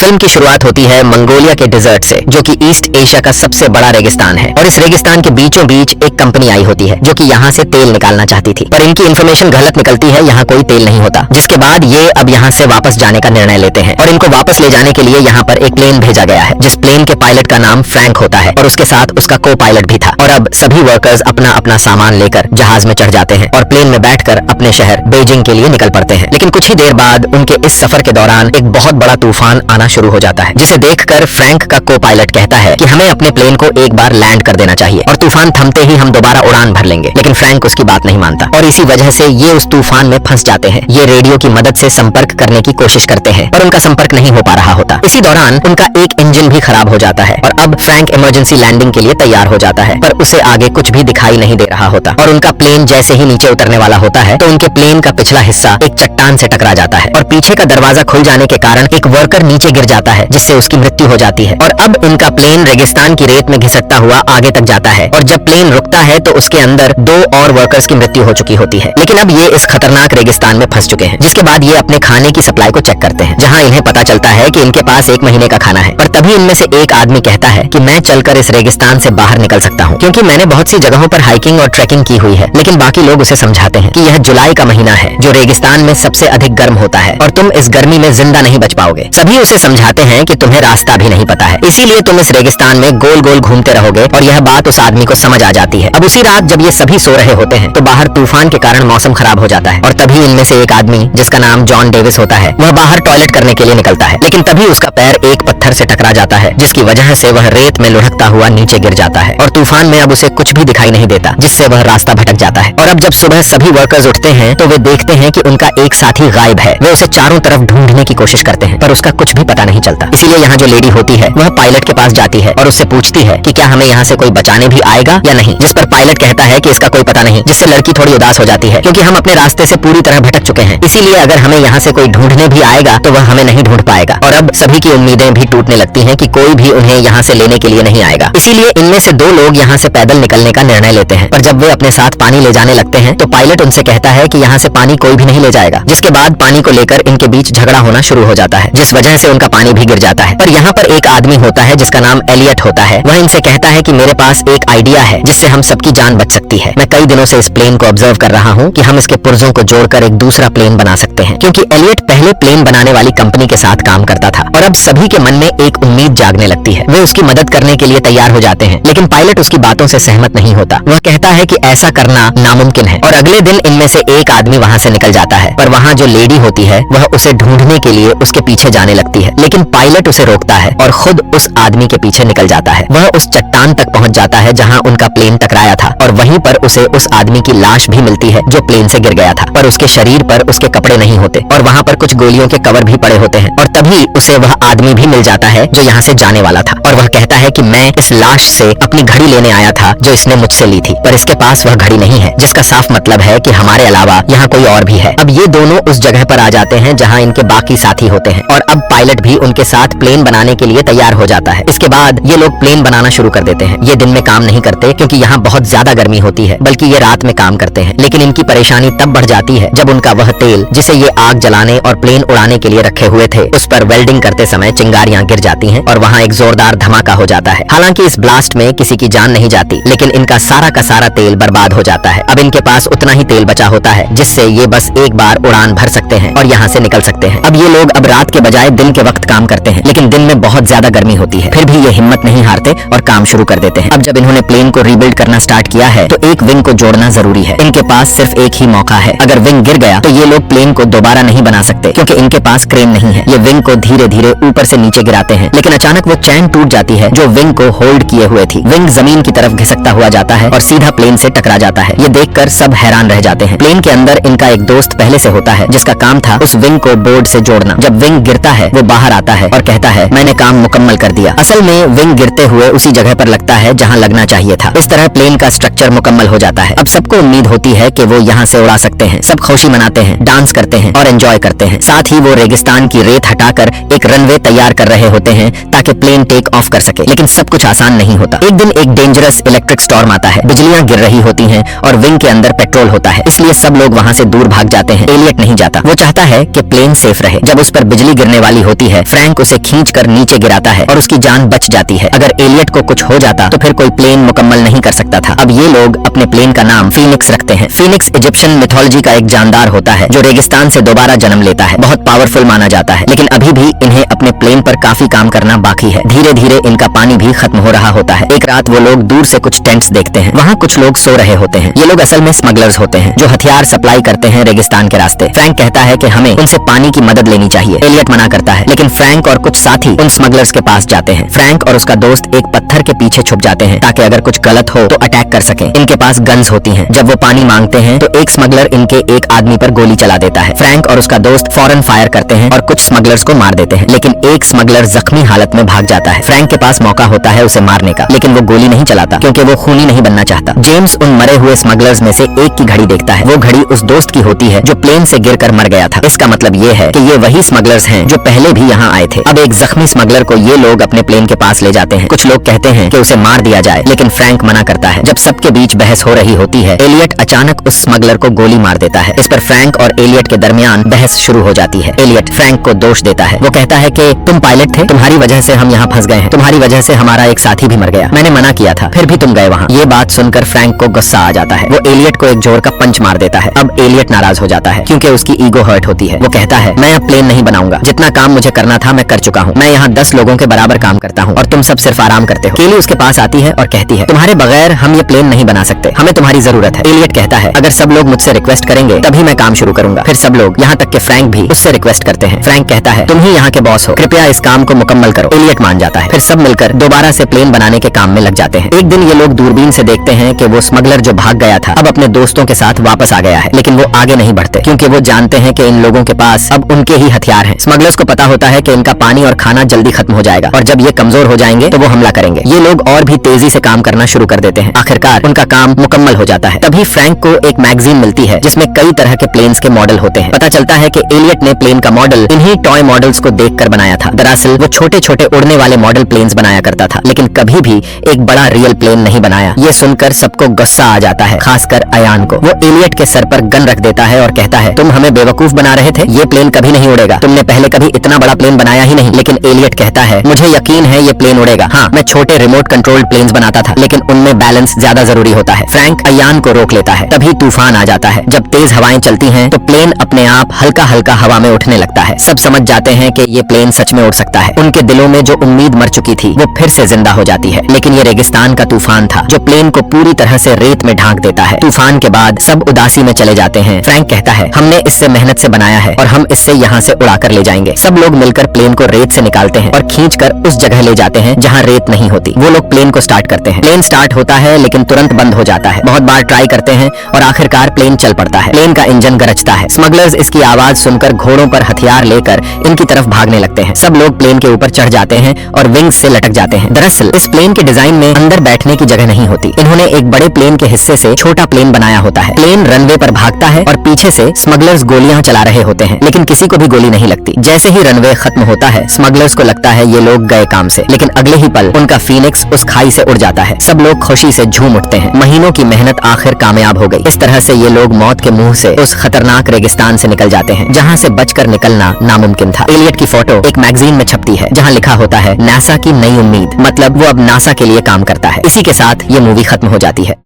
Film की शुरुआत होती है मंगोलिया के डिजर्ट से, जो कि ईस्ट एशिया का सबसे बड़ा रेगिस्तान है। और इस रेगिस्तान के बीचों बीच एक कंपनी आई होती है जो कि यहाँ से तेल निकालना चाहती थी, पर इनकी इन्फॉर्मेशन गलत निकलती है, यहाँ कोई तेल नहीं होता। जिसके बाद ये अब यहाँ से वापस जाने का निर्णय लेते हैं और इनको वापस ले जाने के लिए यहाँ पर एक प्लेन भेजा गया है, जिस प्लेन के पायलट का नाम फ्रैंक होता है और उसके साथ उसका को पायलट भी था। और अब सभी वर्कर्स अपना अपना सामान लेकर जहाज में चढ़ जाते हैं और प्लेन में बैठकर अपने शहर बीजिंग के लिए निकल पड़ते हैं। लेकिन कुछ ही देर बाद उनके इस सफर के दौरान एक बहुत बड़ा तूफान आना शुरू हो जाता है, जिसे देखकर फ्रैंक का को पायलट कहता है कि हमें अपने प्लेन को एक बार लैंड कर देना चाहिए और तूफान थमते ही हम दोबारा उड़ान भर लेंगे। लेकिन फ्रैंक उसकी बात नहीं मानता और इसी वजह से ये उस तूफान में फंस जाते हैं। ये रेडियो की मदद से संपर्क करने की कोशिश करते हैं पर उनका संपर्क नहीं हो पा रहा होता। इसी दौरान उनका एक इंजन भी खराब हो जाता है और अब फ्रैंक इमरजेंसी लैंडिंग के लिए तैयार हो जाता है, पर उसे आगे कुछ भी दिखाई नहीं दे रहा होता। और उनका प्लेन जैसे ही नीचे उतरने वाला होता है तो उनके प्लेन का पिछला हिस्सा एक चट्टान से टकरा जाता है और पीछे का दरवाजा खुल जाने के कारण एक वर्कर नीचे गिर जाता है, जिससे उसकी मृत्यु हो जाती है। और अब इनका प्लेन रेगिस्तान की रेत में घिसटता हुआ आगे तक जाता है और जब प्लेन रुकता है तो उसके अंदर 2 और वर्कर्स की मृत्यु हो चुकी होती है। लेकिन अब ये इस खतरनाक रेगिस्तान में फंस चुके हैं। जिसके बाद ये अपने खाने की सप्लाई को चेक करते हैं, जहाँ इन्हें पता चलता है कि इनके पास 1 महीने का खाना है। पर तभी इनमें से एक आदमी कहता है कि मैं चलकर इस रेगिस्तान से बाहर निकल सकता हूँ, क्योंकि मैंने बहुत सी जगहों पर हाइकिंग और ट्रैकिंग की हुई है। लेकिन बाकी लोग उसे समझाते हैं कि यह जुलाई का महीना है, जो रेगिस्तान में सबसे अधिक गर्म होता है और तुम इस गर्मी में जिंदा नहीं बच पाओगे। सभी उसे समझाते हैं कि तुम्हें रास्ता भी नहीं पता है, इसीलिए तुम इस रेगिस्तान में गोल गोल घूमते रहोगे। और यह बात उस आदमी को समझ आ जाती है। अब उसी रात जब ये सभी सो रहे होते हैं तो बाहर तूफान के कारण मौसम खराब हो जाता है और तभी इनमें से एक आदमी, जिसका नाम जॉन डेविस होता है, वह बाहर टॉयलेट करने के लिए निकलता है। लेकिन तभी उसका पैर एक पत्थर से टकरा जाता है, जिसकी वजह से वह रेत में लुढ़कता हुआ नीचे गिर जाता है और तूफान में अब उसे कुछ भी दिखाई नहीं देता, जिससे वह रास्ता भटक जाता है। और अब जब सुबह सभी वर्कर्स उठते हैं तो वे देखते हैं कि उनका एक साथी गायब है। वे उसे चारों तरफ ढूंढने की कोशिश करते हैं पर उसका कुछ भी पता नहीं चलता। इसीलिए यहाँ जो लेडी होती है वह पायलट के पास जाती है और उससे पूछती है कि क्या हमें यहाँ से कोई बचाने भी आएगा या नहीं। जिस पर पायलट कहता है कि इसका कोई पता नहीं, जिससे लड़की थोड़ी उदास हो जाती है, क्योंकि हम अपने रास्ते से पूरी तरह भटक चुके हैं। इसीलिए अगर हमें यहाँ से कोई ढूंढने भी आएगा तो वह हमें नहीं ढूंढ पाएगा। और अब सभी की उम्मीदें भी टूटने लगती हैं कि कोई भी उन्हें यहाँ से लेने के लिए नहीं आएगा। इसीलिए इनमें से 2 लोग यहाँ से पैदल निकलने का निर्णय लेते हैं। पर जब वे अपने साथ पानी ले जाने लगते हैं तो पायलट उनसे कहता है कि यहाँ से पानी कोई भी नहीं ले जाएगा। जिसके बाद पानी को लेकर इनके बीच झगड़ा होना शुरू हो जाता है, जिस वजह से उनका पानी भी गिर जाता है। पर यहाँ पर एक आदमी होता है जिसका नाम एलियट होता है। वह इनसे कहता है कि मेरे पास एक आइडिया है जिससे हम सबकी जान बच सकती है। मैं कई दिनों से इस प्लेन को ऑब्जर्व कर रहा हूँ कि हम इसके पुर्जों को जोड़कर एक दूसरा प्लेन बना सकते हैं, क्योंकि एलियट पहले प्लेन बनाने वाली कंपनी के साथ काम करता था। और अब सभी के मन में एक उम्मीद जागने लगती है। वे उसकी मदद करने के लिए तैयार हो जाते हैं, लेकिन पायलट उसकी बातों से सहमत नहीं होता। वह कहता है कि ऐसा करना नामुमकिन है। और अगले दिन इनमें से एक आदमी वहाँ से निकल जाता है, पर वहाँ जो लेडी होती है वह उसे ढूंढने के लिए उसके पीछे जाने लगती है। लेकिन पायलट उसे रोकता है और खुद उस आदमी के पीछे निकल जाता है। वह उस चट्टान तक पहुँच जाता है जहाँ उनका प्लेन टकराया था और वहीं पर उसे उस आदमी की लाश भी मिलती है जो प्लेन से गिर गया था। पर उसके शरीर पर उसके कपड़े नहीं होते और वहाँ पर कुछ गोलियों के कवर भी पड़े होते हैं। और तभी उसे वह आदमी भी मिल जाता है जो यहाँ से जाने वाला था और वह कहता है कि मैं इस लाश से अपनी घड़ी लेने आया था जो इसने मुझसे ली थी, पर इसके पास वह घड़ी नहीं है, जिसका साफ मतलब है कि हमारे अलावा यहाँ कोई और भी है। अब ये दोनों उस जगह पर आ जाते हैं जहाँ इनके बाकी साथी होते हैं और अब पायलट भी उनके साथ प्लेन बनाने के लिए तैयार हो जाता है। इसके बाद ये लोग प्लेन बनाना शुरू कर देते हैं। ये दिन में काम नहीं करते क्योंकि यहाँ बहुत ज्यादा गर्मी होती है, बल्कि ये रात में काम करते हैं। लेकिन इनकी परेशानी तब बढ़ जाती है जब उनका वह तेल, जिसे ये आग जलाने और प्लेन उड़ाने के लिए रखे हुए थे, उस पर वेल्डिंग करते समय चिंगारियां गिर जाती हैं और वहाँ एक जोरदार धमाका हो जाता है। हालांकि इस ब्लास्ट में किसी की जान नहीं जाती, लेकिन इनका सारा का सारा तेल बर्बाद हो जाता है। अब इनके पास उतना ही तेल बचा होता है जिससे ये बस एक बार उड़ान भर सकते हैं और यहाँ से निकल सकते हैं। अब ये लोग अब रात के बजाय दिन के वक्त काम करते हैं, लेकिन दिन में बहुत ज्यादा गर्मी होती है। फिर भी ये हिम्मत नहीं हारते और काम शुरू कर देते हैं। अब जब इन्होंने प्लेन को रीबिल्ड करना स्टार्ट किया है तो एक विंग को जोड़ना जरूरी है। इनके पास सिर्फ एक ही मौका है। अगर विंग गिर गया तो ये लोग प्लेन को दोबारा नहीं बना सकते, क्योंकि इनके पास क्रेन नहीं है। ये विंग को धीरे धीरे ऊपर से नीचे गिराते हैं, लेकिन अचानक वो चैन टूट जाती है जो विंग को होल्ड किए हुए थी। विंग जमीन की तरफ घिसकता हुआ जाता है और सीधा प्लेन से टकरा जाता है। ये देखकर सब हैरान रह जाते हैं। प्लेन के अंदर इनका एक दोस्त पहले से होता है जिसका काम था उस विंग को बोर्ड से जोड़ना। जब विंग गिरता है वो बाहर आता है और कहता है मैंने काम मुकम्मल कर दिया। असल में विंग गिरते हुए उसी जगह पर लगता है जहाँ लगना चाहिए था। इस तरह प्लेन का स्ट्रक्चर मुकम्मल हो जाता है। अब सबको उम्मीद होती है कि वो यहाँ से उड़ा सकते हैं। सब खुशी मनाते हैं, डांस करते हैं और एंजॉय करते हैं। साथ ही वो रेगिस्तान की रेत हटाकर एक रनवे वे तैयार कर रहे होते हैं ताकि प्लेन टेक ऑफ कर सके, लेकिन सब कुछ आसान नहीं होता। एक दिन एक डेंजरस इलेक्ट्रिक स्टॉर्म आता है, बिजलियां गिर रही होती हैं और विंग के अंदर पेट्रोल होता है, इसलिए सब लोग वहां से दूर भाग जाते हैं। एलियट नहीं जाता, वो चाहता है कि प्लेन सेफ रहे। जब उस पर बिजली गिरने वाली होती है, फ्रैंक उसे खींचकर नीचे गिराता है और उसकी जान बच जाती है। अगर एलियट को कुछ हो जाता तो फिर कोई प्लेन मुकम्मल नहीं कर सकता था। अब ये लोग अपने प्लेन का नाम फीनिक्स रखते हैं। फीनिक्स इजिप्शियन मिथोलॉजी का एक जानदार होता है जो रेगिस्तान से दोबारा जन्म लेता है। बहुत पावरफुल माना जाता है, लेकिन अभी भी इन्हें अपने प्लेन पर काफी काम करना बाकी है। धीरे धीरे इनका पानी भी खत्म हो रहा होता है। एक रात वो लोग दूर से कुछ टेंट्स देखते हैं, वहाँ कुछ लोग सो रहे होते हैं। ये लोग असल में स्मगलर्स होते हैं जो हथियार सप्लाई करते हैं रेगिस्तान के रास्ते। फ्रैंक कहता है कि हमें उनसे पानी की मदद लेनी चाहिए। एलियट मना करता है, लेकिन फ्रैंक और कुछ साथी उन स्मगलर्स के पास जाते हैं। फ्रैंक और उसका दोस्त एक पत्थर के पीछे छुप जाते हैं ताकि अगर कुछ गलत हो तो अटैक कर सकें। इनके पास गन्स होती हैं। जब वो पानी मांगते हैं तो एक स्मगलर इनके एक आदमी पर गोली चला देता है। फ्रैंक और उसका दोस्त फौरन फायर करते हैं और कुछ स्मगलर्स को मार देते हैं, लेकिन एक स्मगलर जख्मी हालत में भाग जाता है। फ्रैंक के पास मौका होता है उसे मारने का, लेकिन वो गोली नहीं चलाता क्योंकि वो खूनी नहीं बनना चाहता। जेम्स उन मरे हुए स्मगलर्स में से एक की घड़ी देखता है। वो घड़ी उस दोस्त की होती है जो प्लेन से गिरकर मर गया था। इसका मतलब ये है कि ये वही स्मगलर्स हैं जो पहले भी यहाँ आए थे। अब एक जख्मी स्मगलर को ये लोग अपने प्लेन के पास ले जाते हैं। कुछ लोग कहते हैं कि उसे मार दिया जाए, लेकिन फ्रैंक मना करता है। जब सबके बीच बहस हो रही होती है, एलियट अचानक उस स्मगलर को गोली मार देता है। इस पर फ्रैंक और एलियट के दरमियान बहस शुरू हो जाती है। एलियट फ्रैंक को दोष देता है। वो कहता है कि तुम पायलट थे, तुम्हारी वजह से हम यहाँ फंस गए हैं, तुम्हारी वजह से हमारा एक साथी भी मर गया, मैंने मना किया था, फिर भी तुम गए वहाँ। ये बात सुनकर फ्रैंक को गुस्सा आ जाता है। वो एलियट को एक जोर का पंच मार देता है। अब एलियट नाराज हो जाता है क्योंकि उसकी ईगो हर्ट होती है। वो कहता है, मैं अब प्लेन नहीं बनाऊंगा, जितना काम मुझे करना था मैं कर चुका हूँ। मैं यहाँ 10 लोगों के बराबर काम करता हूँ और तुम सब सिर्फ आराम करते हो। केली उसके पास आती है और कहती है, तुम्हारे बगैर हम ये प्लेन नहीं बना सकते, हमें तुम्हारी जरूरत है। एलियट कहता है, अगर सब लोग मुझसे रिक्वेस्ट करेंगे तभी मैं काम शुरू करूंगा। फिर सब लोग, यहाँ तक कि फ्रैंक भी उससे रिक्वेस्ट करते हैं। फ्रैंक कहता है, तुम ही यहाँ के बॉस हो, कृपया इस काम को मुकम्मल करो। एलियट मान जाता है। फिर सब मिलकर दोबारा से प्लेन बनाने के काम में लग जाते हैं। एक दिन ये लोग दूरबीन से देखते हैं कि वो स्मगलर जो भाग गया था अब अपने दोस्तों के साथ वापस आ गया है, लेकिन वो आगे नहीं बढ़ते क्योंकि वो जानते हैं कि इन लोगों के पास अब उनके ही हथियार हैं। स्मगलर्स को पता होता है कि इनका पानी और खाना जल्दी खत्म हो जाएगा और जब ये कमजोर हो जाएंगे तो वो हमला करेंगे। ये लोग और भी तेजी से काम करना शुरू कर देते हैं। आखिरकार उनका काम मुकम्मल हो जाता है। तभी फ्रैंक को एक मैगजीन मिलती है जिसमें कई तरह के प्लेन्स के मॉडल होते हैं। पता चलता है कि एलियट ने प्लेन का मॉडल इन्हीं टॉय मॉडल्स को देखकर बनाया था। दरअसल वो छोटे छोटे उड़ने वाले मॉडल प्लेन्स बनाया करता था, लेकिन कभी भी एक बड़ा रियल प्लेन नहीं बनाया। ये सुनकर सबको गुस्सा आ जाता है, खासकर अयान को। वो एलियट के सर पर गन रख देता है और कहता है, तुम हमें बेवकूफ बना रहे थे, ये प्लेन कभी नहीं उड़ेगा, तुमने पहले कभी इतना बड़ा प्लेन बनाया ही नहीं। लेकिन एलियट कहता है, मुझे यकीन है ये प्लेन उड़ेगा। हाँ, मैं छोटे रिमोट कंट्रोल्ड प्लेन्स बनाता था, लेकिन उनमें बैलेंस ज्यादा जरूरी होता है। फ्रैंक अयान को रोक लेता है। तभी तूफान आ जाता है। जब तेज हवाएं चलती हैं तो प्लेन अपने आप हल्का हल्का हवा में उठने लगता है। सब समझ जाते हैं कि ये प्लेन सच में उड़ सकता है। उनके दिलों में जो उम्मीद मर चुकी थी वो फिर से जिंदा हो जाती है। लेकिन ये रेगिस्तान का तूफान था जो प्लेन को पूरी तरह से रेत में ढांक देता है। तूफान के बाद सब उदासी में चले जाते हैं। फ्रैंक कहता है, हमने इससे मेहनत से बनाया है और हम इससे यहाँ से उड़ाकर ले जाएंगे। सब लोग मिलकर प्लेन को रेत से निकालते हैं और खींचकर उस जगह ले जाते हैं जहाँ रेत नहीं होती। वो लोग प्लेन को स्टार्ट करते हैं। प्लेन स्टार्ट होता है लेकिन तुरंत बंद हो जाता है। बहुत बार ट्राई करते हैं और आखिरकार प्लेन चल पड़ता है। प्लेन का इंजन गरजता है। स्मगलर्स इसकी आवाज सुनकर घोड़ों पर हथियार लेकर इनकी तरफ भागने लगते हैं। सब लोग प्लेन के ऊपर चढ़ जाते हैं और विंग्स से लटक जाते हैं। दरअसल इस प्लेन के डिजाइन में अंदर बैठने की जगह नहीं होती। इन्होंने एक बड़े प्लेन के हिस्से से छोटा प्लेन बनाया होता है। प्लेन रनवे पर भागता है और पीछे से स्मगलर्स गोलियां चला रहे होते हैं, लेकिन किसी को भी गोली नहीं लगती। जैसे ही रनवे खत्म होता है स्मगलर्स को लगता है ये लोग गए काम से, लेकिन अगले ही पल उनका फीनिक्स उस खाई से उड़ जाता है। सब लोग खुशी से झूम उठते हैं। महीनों की मेहनत आखिर कामयाब हो गई। इस तरह से ये लोग मौत के मुंह से उस खतरनाक रेगिस्तान से निकल जाते हैं जहाँ से बचकर निकलना नामुमकिन था। एलियट की फोटो एक मैगजीन में छपती है जहाँ लिखा होता है, नासा की नई उम्मीद, मतलब वो अब नासा के लिए काम करता है। इसी के साथ ये मूवी खत्म हो जाती है।